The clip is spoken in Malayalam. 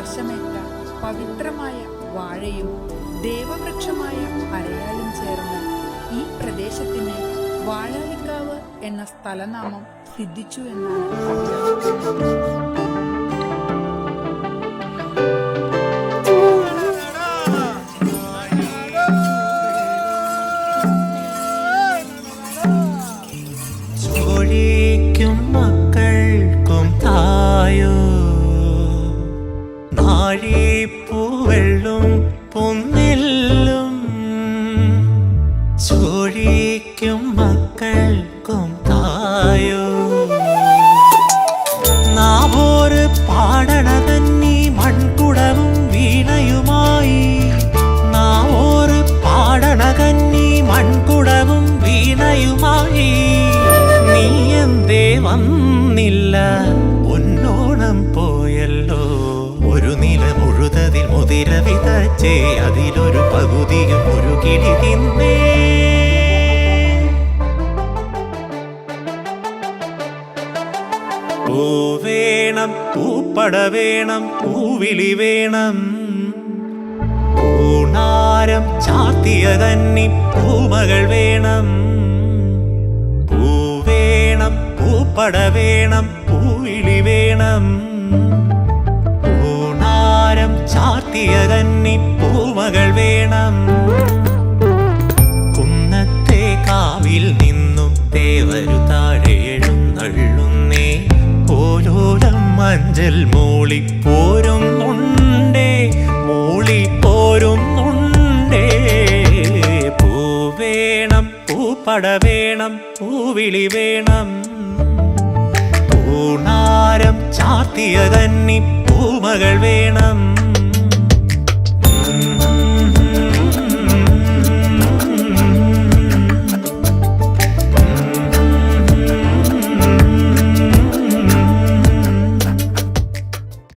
സ്പർശമേറ്റ പവിത്രമായ വാഴയും ദേവവൃക്ഷമായ അരയാലും ചേർന്ന് ഈ പ്രദേശത്തിന് വാഴാലിക്കാവ് എന്ന സ്ഥലനാമം സിദ്ധിച്ചു എന്നാണ്. മക്കൾക്കും തായോ നാഴിപ്പൂവെള്ളും പൊന്നെല്ലും ചോഴിക്കും മക്കൾക്കും തായോ നാവോര് പാടണതന്നീ മൺകുടവും വീണയുമായി നാവോര് പാടണകന്നീ മൺകുടവും വീണയുമായി നീയെന്തേ വന്നില്ല പൊന്നോണം പോയല്ലോ ഒരു നില മുഴുതതിൽ മുതിര വിതച്ചേ അതിലൊരു പകുതിയും ഒരു കിളി തിന്നേ പൂ വേണം പൂപ്പട വേണം പൂവിളി വേണം പൂണാരം ചാർത്തിയ കന്നി പൂമകൾ വേണം പൂപ്പട വേണം പൂവിളി വേണം പൂണാരം ചാർത്തിയ കന്നി പൂമകൾ വേണം കുന്നത്തെ കാവിൽ നിന്നും തേവരു താഴെ എഴുന്നള്ളുന്നേ ഓരോരം മഞ്ചൽ മൂളിപ്പോരുന്നുണ്ടേ മൂളിപ്പോരുന്നുണ്ടേ പൂവേണം പൂപ്പട വേണം പൂവിളി വേണം പൂണാരം ചാർത്തിയ കന്നി പൂമകൾ വേണം